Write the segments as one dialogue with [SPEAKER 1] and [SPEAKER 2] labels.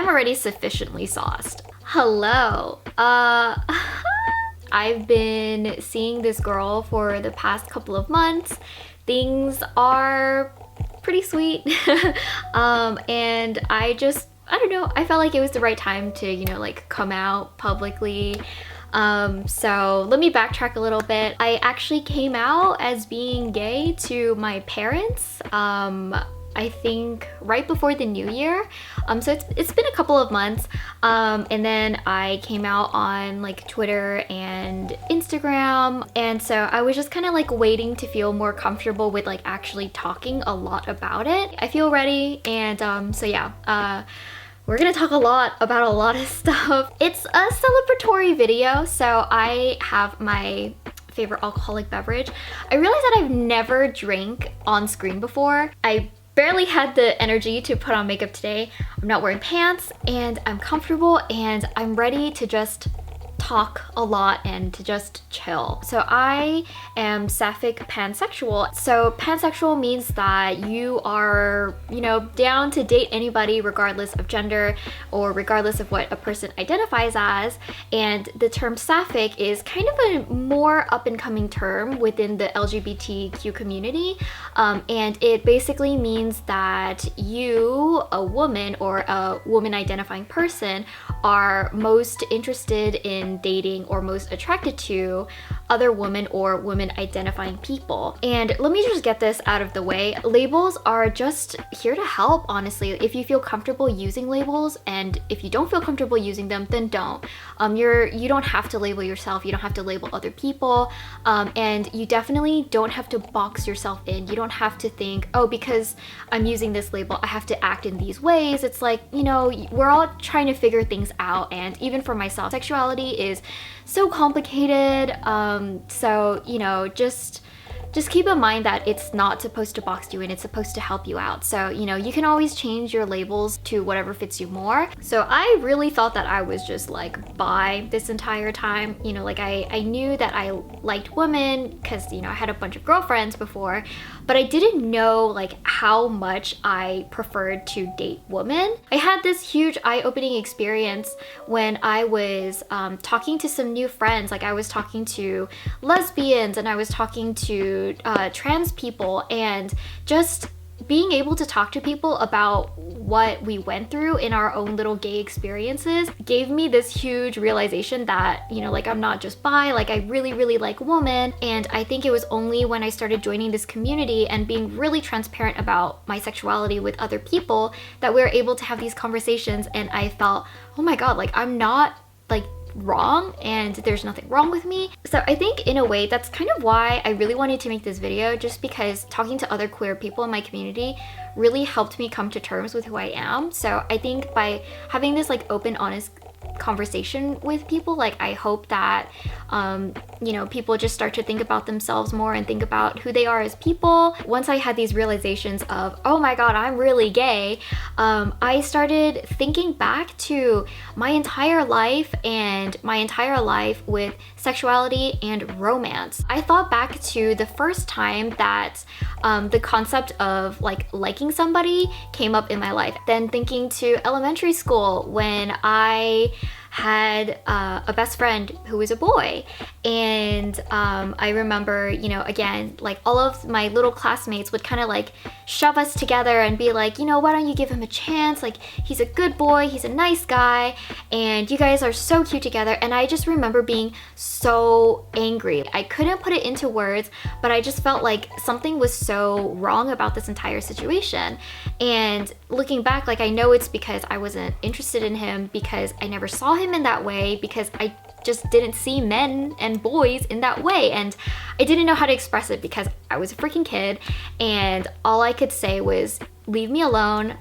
[SPEAKER 1] I'm already sufficiently sauced. Hello. I've been seeing this girl for the past couple of months. Things are pretty sweet. And I don't know, I felt like it was the right time to, you know, like come out publicly. So let me backtrack a little bit. I actually came out as being gay to my parents, I think right before the new year. So it's been a couple of months. And then I came out on like Twitter and Instagram. And so I was just kind of like waiting to feel more comfortable with like actually talking a lot about it. I feel ready. And so yeah, we're gonna talk a lot about a lot of stuff. It's a celebratory video, so I have my favorite alcoholic beverage. I realized that I've never drank on screen before. I barely had the energy to put on makeup today. I'm not wearing pants and I'm comfortable and I'm ready to just talk a lot and to just chill. So I am sapphic pansexual. So pansexual means that you are, you know, down to date anybody regardless of gender or regardless of what a person identifies as. And the term sapphic is kind of a more up and coming term within the LGBTQ community. And it basically means that you, a woman or a woman identifying person, are most interested in dating or most attracted to other women or women identifying people. And let me just get this out of the way. Labels are just here to help, honestly. If you feel comfortable using labels, and if you don't feel comfortable using them, then don't. You don't have to label yourself, you don't have to label other people, and you definitely don't have to box yourself in. You don't have to think, oh, because I'm using this label, I have to act in these ways. It's like, you know, we're all trying to figure things out, and even for myself, sexuality is so complicated. So, you know, just keep in mind that it's not supposed to box you in, it's supposed to help you out. So, you know, you can always change your labels to whatever fits you more. So I really felt that I was just like bi this entire time. You know, like I knew that I liked women because, you know, I had a bunch of girlfriends before, but I didn't know like how much I preferred to date women. I had this huge eye-opening experience when I was talking to some new friends. Like I was talking to lesbians and I was talking to trans people, and just being able to talk to people about what we went through in our own little gay experiences gave me this huge realization that, you know, like I'm not just bi, like I really like women. And I think it was only when I started joining this community and being really transparent about my sexuality with other people that we were able to have these conversations, and I felt, oh my god, like I'm not like wrong and there's nothing wrong with me. So I think in a way that's kind of why I really wanted to make this video, just because talking to other queer people in my community really helped me come to terms with who I am. So I think by having this like open, honest conversation with people, like I hope that you know, people just start to think about themselves more and think about who they are as people. Once I had these realizations of, oh my god, I'm really gay, I started thinking back to my entire life and my entire life with sexuality and romance. I thought back to the first time that the concept of like liking somebody came up in my life. Then thinking to elementary school when I had a best friend who was a boy, and I remember, you know, again, like all of my little classmates would kind of like shove us together and be like, you know, why don't you give him a chance, like he's a good boy, he's a nice guy, and you guys are so cute together. And I just remember being so angry. I couldn't put it into words, but I just felt like something was so wrong about this entire situation. And looking back, like I know it's because I wasn't interested in him, because I never saw him in that way, because I just didn't see men and boys in that way, and I didn't know how to express it because I was a freaking kid, and all I could say was, leave me alone,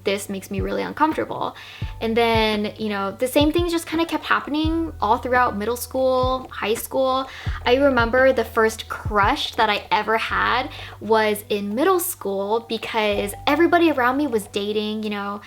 [SPEAKER 1] this makes me really uncomfortable. And then, you know, the same things just kind of kept happening all throughout middle school, high school. I remember the first crush that I ever had was in middle school, because everybody around me was dating, you know,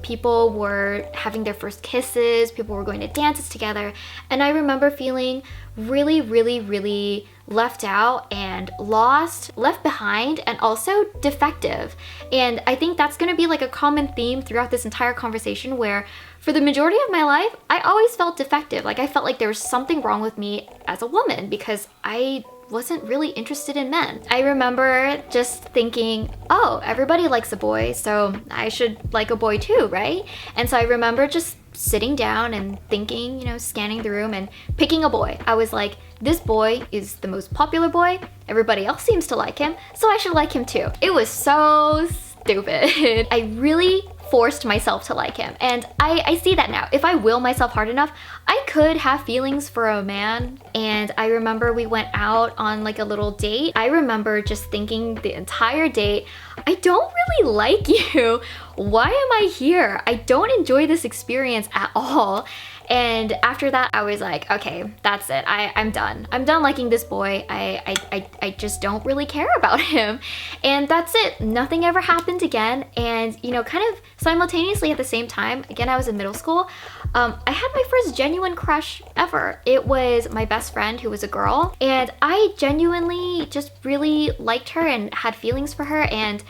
[SPEAKER 1] people were having their first kisses, people were going to dances together, and I remember feeling really, really, really left out and lost, left behind, and also defective. And I think that's gonna be like a common theme throughout this entire conversation, where for the majority of my life, I always felt defective. Like I felt like there was something wrong with me as a woman because I wasn't really interested in men. I remember just thinking, oh, everybody likes a boy, so I should like a boy too, right? And so I remember just sitting down and thinking, you know, scanning the room and picking a boy. I was like, this boy is the most popular boy. Everybody else seems to like him, so I should like him too. It was so stupid. I really forced myself to like him. And I see that now. If I will myself hard enough, I could have feelings for a man. And I remember we went out on like a little date. I remember just thinking the entire date, I don't really like you. Why am I here? I don't enjoy this experience at all. And after that, I was like, okay, that's it. I'm done. I'm done liking this boy. I just don't really care about him. And that's it. Nothing ever happened again. And, you know, kind of simultaneously at the same time, again, I was in middle school. I had my first genuine crush ever. It was my best friend who was a girl. And I genuinely just really liked her and had feelings for her. And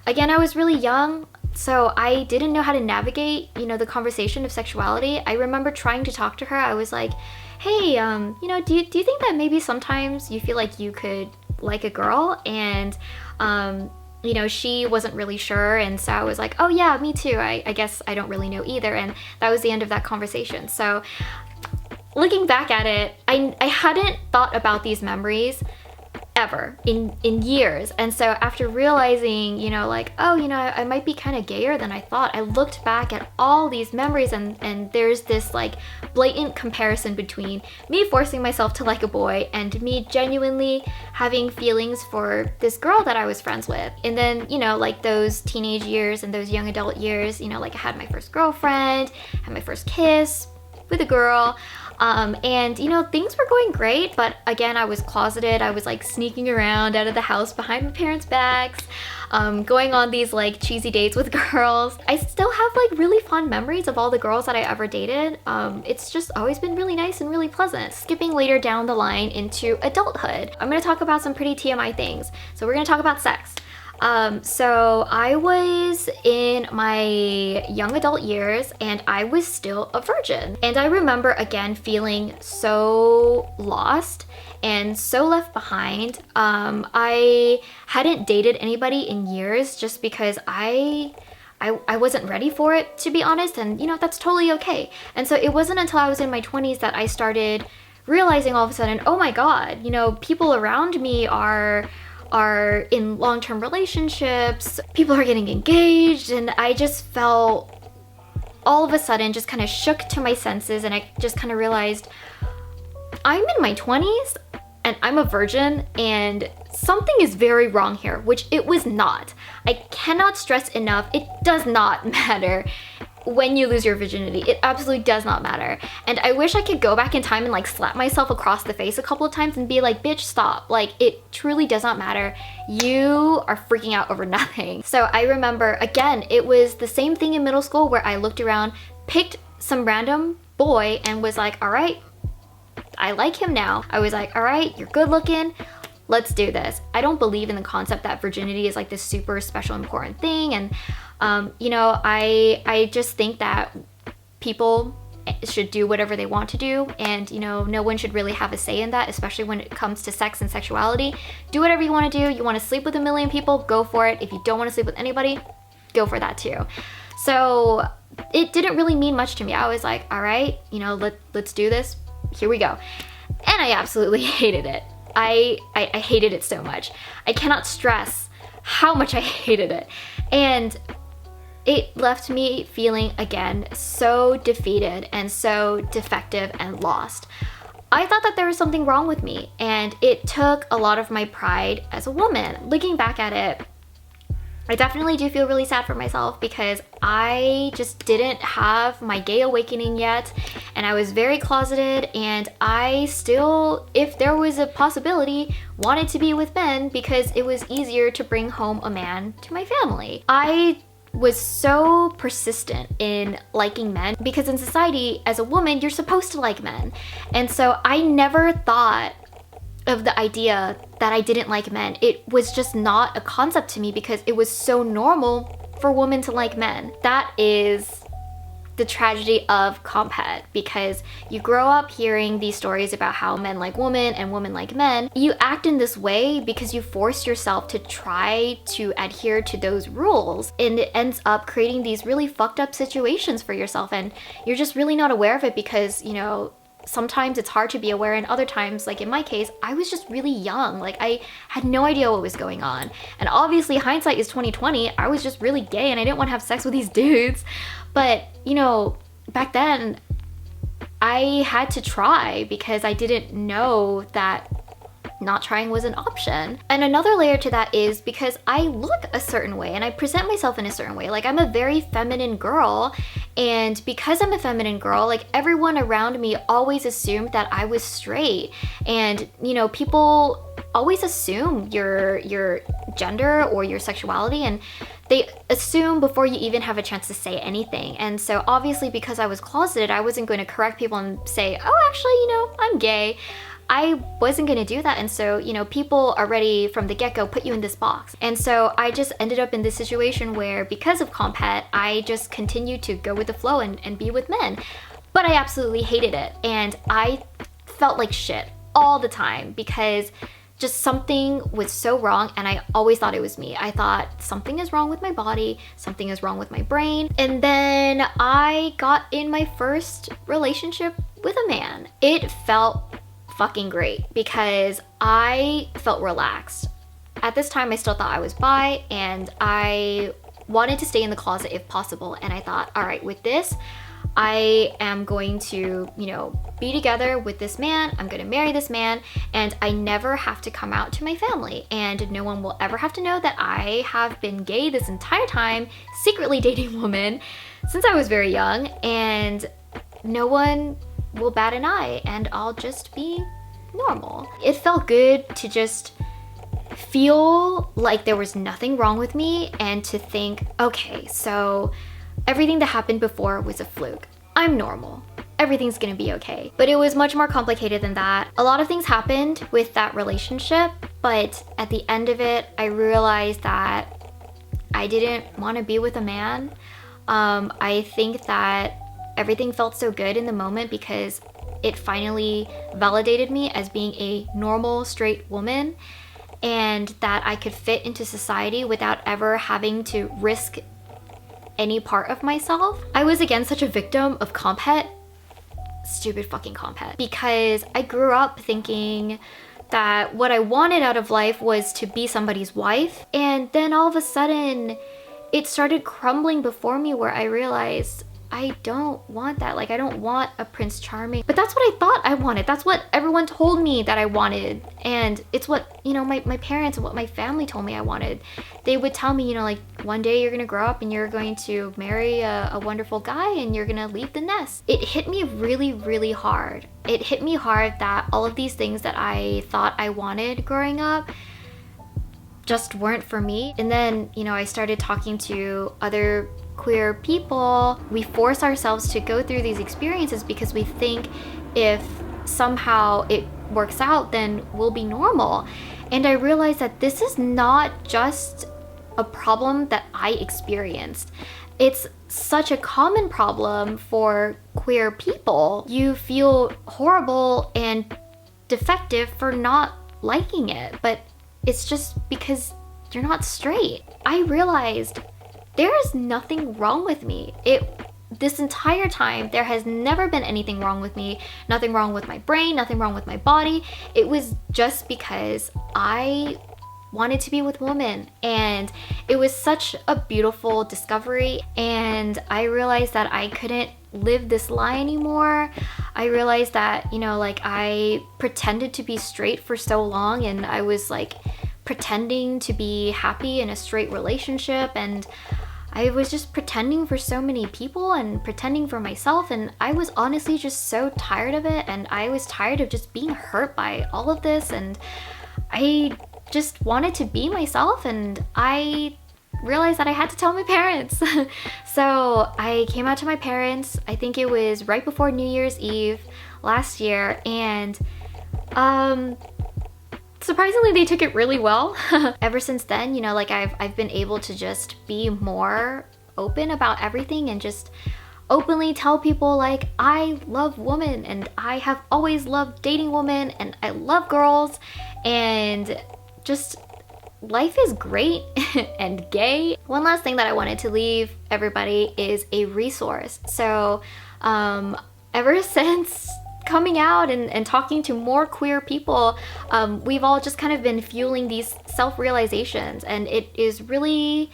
[SPEAKER 1] again, I was really young. So I didn't know how to navigate, you know, the conversation of sexuality. I remember trying to talk to her. I was like, hey, you know, do you think that maybe sometimes you feel like you could like a girl? And, you know, she wasn't really sure. And so I was like, oh yeah, me too. I guess I don't really know either. And that was the end of that conversation. So looking back at it, I hadn't thought about these memories ever in years. And so after realizing, you know, like, oh, you know, I might be kind of gayer than I thought, I looked back at all these memories, and there's this like blatant comparison between me forcing myself to like a boy and me genuinely having feelings for this girl that I was friends with. And then, you know, like those teenage years and those young adult years, you know, like I had my first girlfriend, had my first kiss with a girl. And you know, things were going great, but again, I was closeted. I was like sneaking around out of the house behind my parents' backs, going on these like cheesy dates with girls. I still have like really fond memories of all the girls that I ever dated. It's just always been really nice and really pleasant. Skipping later down the line into adulthood, I'm gonna talk about some pretty TMI things. So we're gonna talk about sex. So I was in my young adult years and I was still a virgin. And I remember again feeling so lost and so left behind. I hadn't dated anybody in years just because I wasn't ready for it, to be honest, and you know, that's totally okay. And so it wasn't until I was in my 20s that I started realizing all of a sudden, oh my God, you know, people around me are in long-term relationships, people are getting engaged, and I just felt all of a sudden just kind of shook to my senses, and I just kind of realized I'm in my 20s and I'm a virgin and something is very wrong here, which it was not. I cannot stress enough, it does not matter when you lose your virginity. It absolutely does not matter. And I wish I could go back in time and like slap myself across the face a couple of times and be like, bitch, stop. Like, it truly does not matter. You are freaking out over nothing. So I remember, again, it was the same thing in middle school where I looked around, picked some random boy and was like, all right, I like him now. I was like, all right, you're good looking. Let's do this. I don't believe in the concept that virginity is like this super special important thing. And you know, I just think that people should do whatever they want to do, and you know, no one should really have a say in that, especially when it comes to sex and sexuality. Do whatever you want to do. You want to sleep with a million people, go for it. If you don't want to sleep with anybody, go for that too. So it didn't really mean much to me. I was like, all right, you know, let's do this. Here we go. And I absolutely hated it. I hated it so much. I cannot stress how much I hated it. And it left me feeling, again, so defeated and so defective and lost. I thought that there was something wrong with me, and it took a lot of my pride as a woman. Looking back at it, I definitely do feel really sad for myself because I just didn't have my gay awakening yet, and I was very closeted, and I still, if there was a possibility, wanted to be with men because it was easier to bring home a man to my family. I was so persistent in liking men, because in society, as a woman, you're supposed to like men. And so I never thought of the idea that I didn't like men. It was just not a concept to me because it was so normal for women to like men. That is the tragedy of comphet, because you grow up hearing these stories about how men like women and women like men. You act in this way because you force yourself to try to adhere to those rules, and it ends up creating these really fucked up situations for yourself, and you're just really not aware of it because, you know, sometimes it's hard to be aware, and other times, like in my case, I was just really young. Like, I had no idea what was going on. And obviously hindsight is 2020. I was just really gay and I didn't want to have sex with these dudes. But, you know, back then I had to try because I didn't know that not trying was an option. And another layer to that is because I look a certain way and I present myself in a certain way. Like, I'm a very feminine girl, and because I'm a feminine girl, like, everyone around me always assumed that I was straight. And, you know, people always assume your gender or your sexuality, and they assume before you even have a chance to say anything. And so obviously, because I was closeted, I wasn't going to correct people and say, oh, actually, you know, I'm gay. I wasn't gonna do that. And so, you know, people already from the get-go put you in this box. And so I just ended up in this situation where, because of comphet, I just continued to go with the flow and be with men. But I absolutely hated it. And I felt like shit all the time because just something was so wrong, and I always thought it was me. I thought something is wrong with my body, something is wrong with my brain. And then I got in my first relationship with a man. It felt fucking great because I felt relaxed. At this time, I still thought I was bi, and I wanted to stay in the closet if possible. And I thought, all right, with this, I am going to, you know, be together with this man. I'm going to marry this man, and I never have to come out to my family, and no one will ever have to know that I have been gay this entire time, secretly dating women since I was very young, and no one will bat an eye, and I'll just be normal. It felt good to just feel like there was nothing wrong with me, and to think, okay, so everything that happened before was a fluke. I'm normal. Everything's gonna be okay. But it was much more complicated than that. A lot of things happened with that relationship, but at the end of it, I realized that I didn't want to be with a man. I think that everything felt so good in the moment because it finally validated me as being a normal straight woman, and that I could fit into society without ever having to risk any part of myself. I was again such a victim of comphet, stupid fucking comphet, because I grew up thinking that what I wanted out of life was to be somebody's wife, and then all of a sudden it started crumbling before me where I realized I don't want that. Like, I don't want a Prince Charming. But that's what I thought I wanted. That's what everyone told me that I wanted. And it's what, you know, my parents and what my family told me I wanted. They would tell me, you know, like, one day you're gonna grow up and you're going to marry a wonderful guy and you're gonna leave the nest. It hit me really, really hard. It hit me hard that all of these things that I thought I wanted growing up just weren't for me. And then, you know, I started talking to other queer people. We force ourselves to go through these experiences because we think if somehow it works out, then we'll be normal. And I realized that this is not just a problem that I experienced. It's such a common problem for queer people. You feel horrible and defective for not liking it, but it's just because you're not straight. I realized there is nothing wrong with me. This entire time, there has never been anything wrong with me, nothing wrong with my brain, nothing wrong with my body. It was just because I wanted to be with women, and it was such a beautiful discovery. And I realized that I couldn't live this lie anymore. I realized that, you know, like, I pretended to be straight for so long, and I was like pretending to be happy in a straight relationship, and I was just pretending for so many people and pretending for myself, and I was honestly just so tired of it, and I was tired of just being hurt by all of this, and I just wanted to be myself, and I realized that I had to tell my parents. So I came out to my parents, I think it was right before New Year's Eve last year, and surprisingly they took it really well. Ever since then, you know, like I've been able to just be more open about everything and just openly tell people like I love women and I have always loved dating women and I love girls and just life is great and gay. One last thing that I wanted to leave everybody is a resource. So ever since coming out and talking to more queer people, we've all just kind of been fueling these self-realizations, and it is really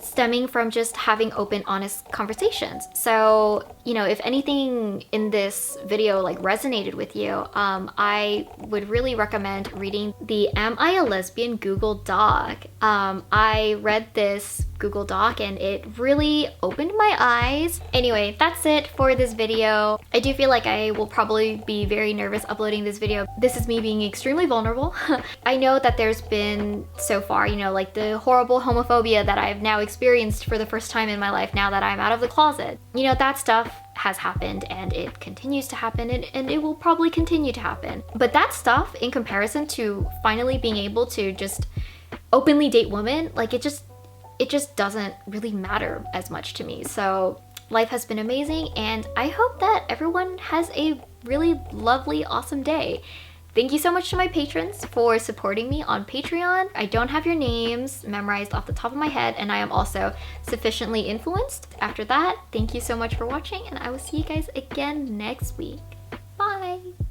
[SPEAKER 1] stemming from just having open, honest conversations. So, you know, if anything in this video like resonated with you, I would really recommend reading the Am I a Lesbian Google Doc. I read this Google Doc and it really opened my eyes. Anyway, that's it for this video. I do feel like I will probably be very nervous uploading this video. This is me being extremely vulnerable. I know that there's been so far, you know, like the horrible homophobia that I've now experienced for the first time in my life now that I'm out of the closet. You know, that stuff has happened and it continues to happen and it will probably continue to happen. But that stuff in comparison to finally being able to just openly date women, like it just doesn't really matter as much to me. So life has been amazing and I hope that everyone has a really lovely, awesome day. Thank you so much to my patrons for supporting me on Patreon. I don't have your names memorized off the top of my head and I am also sufficiently influenced. After that, thank you so much for watching and I will see you guys again next week. Bye!